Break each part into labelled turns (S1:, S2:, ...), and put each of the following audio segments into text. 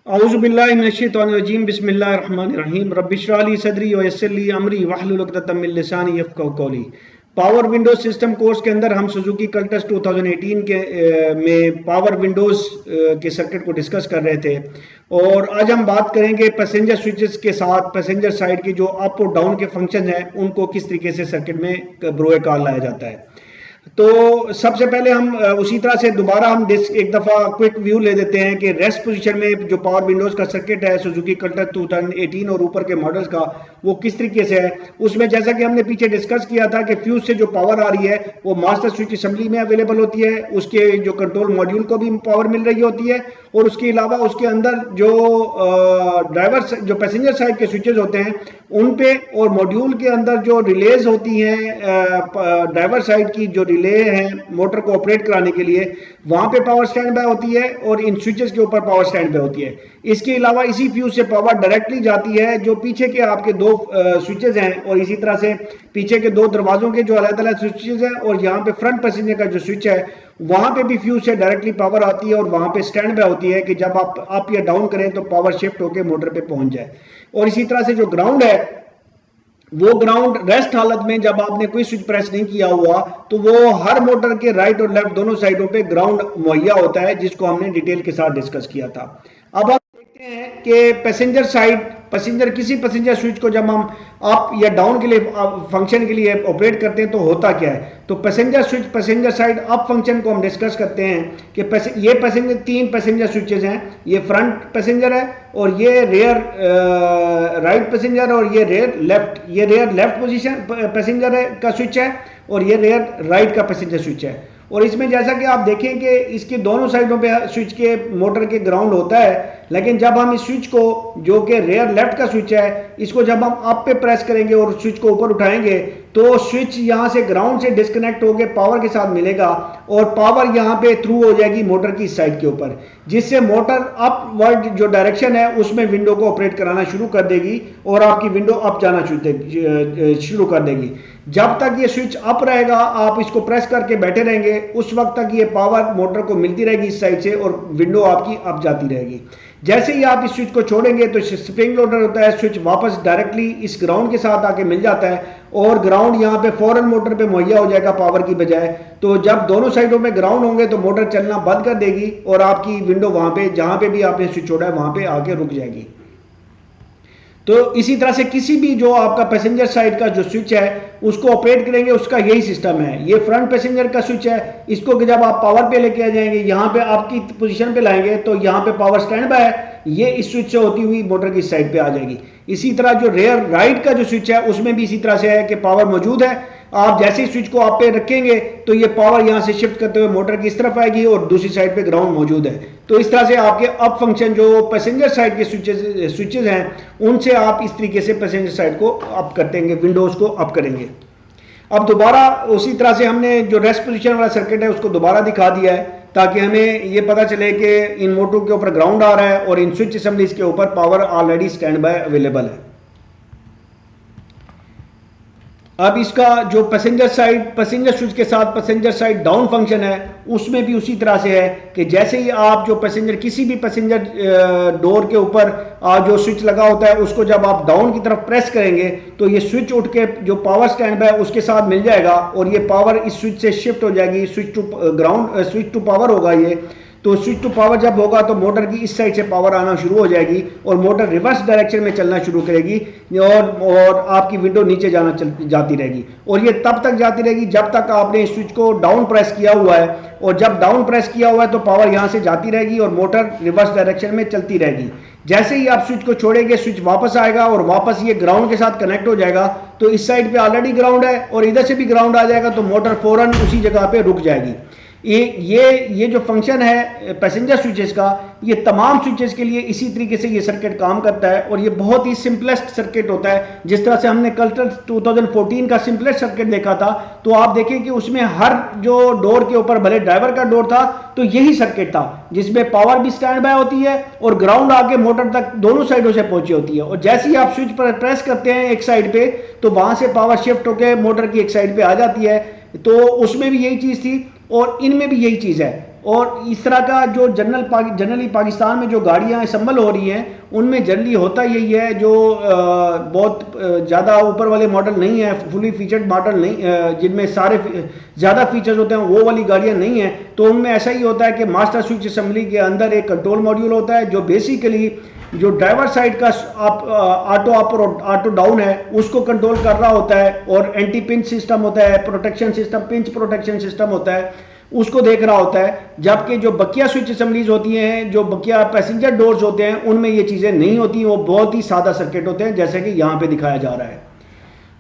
S1: औज़ुबिल्लाहि मिनश्शैतानिर्रजीम बिस्मिल्लाहिर्रहमानिर्रहीम रब्बिश्रह ली सदरी व यस्सिर ली अमरी वहलुल उक़दतम मिन लिसानी यफ़क़हू क़ौली। पावर विंडोज सिस्टम कोर्स के अंदर हम सुजुकी कल्टस 2018 के में पावर विंडोज के सर्किट को डिस्कस कर रहे थे और आज हम बात करेंगे पैसेंजर स्विचेस के साथ पैसेंजर साइड की जो अप और डाउन के फंक्शन हैं उनको किस तरीके से सर्किट में बरोए कार लाया जाता है। तो सबसे पहले हम उसी तरह से दोबारा हम एक दफ़ा क्विक व्यू ले देते हैं कि रेस्ट पोजीशन में जो पावर विंडोज का सर्किट है सुजुकी कल्टस 2018 और ऊपर के मॉडल्स का वो किस तरीके से है। उसमें जैसा कि हमने पीछे डिस्कस किया था कि फ्यूज से जो पावर आ रही है वो मास्टर स्विच असेंबली में अवेलेबल होती है, उसके जो कंट्रोल मॉड्यूल को भी पावर मिल रही होती है और उसके अलावा उसके अंदर जो ड्राइवर जो पैसेंजर साइड के स्विचेस होते हैं उन पे और मॉड्यूल के अंदर जो रिलेज होती हैं ड्राइवर साइड की जो रिले हैं मोटर को ऑपरेट कराने के लिए वहां पे पावर स्टैंड बाय होती है और इन स्विचेस के ऊपर पावर स्टैंड बाय होती है। इसके अलावा इसी फ्यूज से पावर डायरेक्टली जाती है जो पीछे के आपके दो स्विचेस हैं और इसी तरह से पीछे के दो दरवाजों के जो अलग अलग स्विचेस हैं और यहाँ पे फ्रंट पैसेंजर का जो स्विच है वहां पे भी फ्यूज से डायरेक्टली पावर आती है और वहां पे स्टैंड बाय होती है कि जब आप अप या डाउन करें तो पावर शिफ्ट होकर मोटर पे पहुंच जाए। और इसी तरह से जो ग्राउंड है वो ग्राउंड रेस्ट हालत में जब आपने कोई स्विच प्रेस नहीं किया हुआ तो वो हर मोटर के राइट और लेफ्ट दोनों साइडों पे ग्राउंड मुहैया होता है जिसको हमने डिटेल के साथ डिस्कस किया था। अब हम देखते हैं कि पैसेंजर किसी पैसेंजर स्विच को जब हम अप या डाउन के लिए फंक्शन के लिए ऑपरेट करते हैं तो होता क्या है। तो passenger switch passenger side up function को हम डिस्कस करते हैं कि ये पैसेंजर तीन पैसेंजर स्विचेस हैं, ये फ्रंट पैसेंजर है और ये रेयर राइट पैसेंजर और ये रेयर लेफ्ट पोजीशन पैसेंजर है का स्विच है और ये रेयर राइट का पैसेंजर स्विच है। और इसमें जैसा कि आप देखें कि इसके दोनों साइडों पे स्विच के मोटर के ग्राउंड होता है, लेकिन जब हम इस स्विच को जो कि रेयर लेफ्ट का स्विच है इसको जब हम अप पे प्रेस करेंगे और स्विच को ऊपर उठाएंगे तो स्विच यहां से ग्राउंड से डिस्कनेक्ट होकर पावर के साथ मिलेगा और पावर यहां पे थ्रू हो जाएगी मोटर की साइड के ऊपर, जिससे मोटर अपवर्ड जो डायरेक्शन है उसमें विंडो को ऑपरेट कराना शुरू कर देगी और आपकी विंडो अप जाना शुरू कर देगी। जब तक ये स्विच अप रहेगा आप इसको प्रेस करके बैठे रहेंगे उस वक्त तक ये पावर मोटर को मिलती रहेगी इस साइड से और विंडो आपकी अप जाती रहेगी। जैसे ही आप इस स्विच को छोड़ेंगे तो स्प्रिंग लोडर होता है, स्विच वापस डायरेक्टली इस ग्राउंड के साथ आके मिल जाता है और ग्राउंड यहाँ पे फौरन मोटर पे मुहैया हो जाएगा पावर की बजाय। तो जब दोनों साइडों में ग्राउंड होंगे तो मोटर चलना बंद कर देगी और आपकी विंडो वहां पे जहां पे भी आपने स्विच छोड़ा है वहां पे आके रुक जाएगी। तो इसी तरह से किसी भी जो आपका पैसेंजर साइड का जो स्विच है उसको ऑपरेट करेंगे उसका यही सिस्टम है। ये फ्रंट पैसेंजर का स्विच है, इसको जब आप पावर पे लेके आ जाएंगे यहाँ पे आपकी पोजीशन पे लाएंगे तो यहाँ पे पावर स्टैंड बाय है, ये इस स्विच से होती हुई मोटर की साइड पे आ जाएगी। इसी तरह जो रेयर राइट का जो स्विच है उसमें भी इसी तरह से है कि पावर मौजूद है, आप जैसे ही स्विच को आप पे रखेंगे तो ये पावर यहां से शिफ्ट करते हुए मोटर की इस तरफ आएगी और दूसरी साइड पे ग्राउंड मौजूद है। तो इस तरह से आपके अप फंक्शन जो पैसेंजर साइड के स्विचेस हैं उनसे आप इस तरीके से पैसेंजर साइड को अप करते विंडोज को अप करेंगे। अब दोबारा उसी तरह से हमने जो रेस्ट पोजीशन वाला सर्किट है उसको दोबारा दिखा दिया है ताकि हमें ये पता चले कि इन मोटरों के ऊपर ग्राउंड आ रहा है और इन स्विच असेंबलीज के ऊपर power already stand by available है। अब इसका जो पैसेंजर स्विच के साथ पैसेंजर साइड डाउन फंक्शन है उसमें भी उसी तरह से है कि जैसे ही आप जो किसी भी पैसेंजर डोर के ऊपर जो स्विच लगा होता है उसको जब आप डाउन की तरफ प्रेस करेंगे तो ये स्विच उठ के जो पावर स्टैंड है उसके साथ मिल जाएगा और ये पावर इस स्विच से शिफ्ट हो जाएगी, स्विच टू पावर होगा ये। तो स्विच टू पावर जब होगा तो मोटर की इस साइड से पावर आना शुरू हो जाएगी और मोटर रिवर्स डायरेक्शन में चलना शुरू करेगी और आपकी विंडो नीचे जाती रहेगी और ये तब तक जाती रहेगी जब तक आपने स्विच को डाउन प्रेस किया हुआ है और जब डाउन प्रेस किया हुआ है तो पावर यहां से जाती रहेगी और मोटर रिवर्स डायरेक्शन में चलती रहेगी। जैसे ही आप स्विच को छोड़ेंगे स्विच वापस आएगा और वापस ये ग्राउंड के साथ कनेक्ट हो जाएगा तो इस साइड पे ऑलरेडी ग्राउंड है और इधर से भी ग्राउंड आ जाएगा तो मोटर फौरन उसी जगह पे रुक जाएगी। ये जो फंक्शन है पैसेंजर स्विचेस का ये तमाम स्विचेस के लिए इसी तरीके से ये सर्किट काम करता है और ये बहुत ही सिंपलेस्ट सर्किट होता है। जिस तरह से हमने कल्टस 2014 का सिंपलेस्ट सर्किट देखा था तो आप देखें कि उसमें हर जो डोर के ऊपर भले ड्राइवर का डोर था तो यही सर्किट था जिसमें पावर भी स्टैंड बाय होती है और ग्राउंड आके मोटर तक दोनों साइडों से पहुंची होती है और जैसे ही आप स्विच पर प्रेस करते हैं एक साइड पे तो वहां से पावर शिफ्ट होकर मोटर की एक साइड पे आ जाती है। तो उसमें भी यही चीज थी और इनमें भी यही चीज है और इस तरह का जो जनरली पाकिस्तान में जो गाड़ियां असम्बल हो रही हैं उनमें जनरली होता यही है, जो बहुत ज़्यादा ऊपर वाले मॉडल नहीं है, फुली फीचर्ड मॉडल नहीं, जिनमें सारे ज़्यादा फीचर्स होते हैं, वो वाली गाड़ियां नहीं हैं। तो उनमें ऐसा ही होता है कि मास्टर स्विच असेंबली के अंदर एक कंट्रोल मॉड्यूल होता है जो बेसिकली जो ड्राइवर साइड का ऑटो अप और ऑटो डाउन है उसको कंट्रोल कर रहा होता है, और एंटी पिंच सिस्टम होता है, protection system, pinch protection system होता है, उसको देख रहा होता है। जबकि जो बकिया स्विच असेंबलीज होती हैं, जो बकिया पैसेंजर डोर्स होते हैं, उनमें ये चीज़ें नहीं होती, वो बहुत ही सादा सर्किट होते हैं जैसे कि यहाँ पे दिखाया जा रहा है।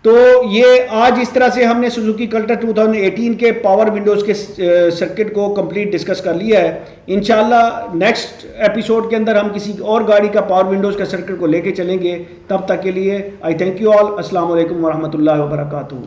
S1: तो ये आज इस तरह से हमने सुजुकी कल्टर 2018 के पावर विंडोज़ के सर्किट को कंप्लीट डिस्कस कर लिया है। इंशाल्लाह नेक्स्ट एपिसोड के अंदर हम किसी और गाड़ी का पावर विंडोज़ का सर्किट को लेके चलेंगे। तब तक के लिए आई थैंक यू ऑल। अस्सलाम वालेकुम वरहमतुल्लाहि वबरकातुहू।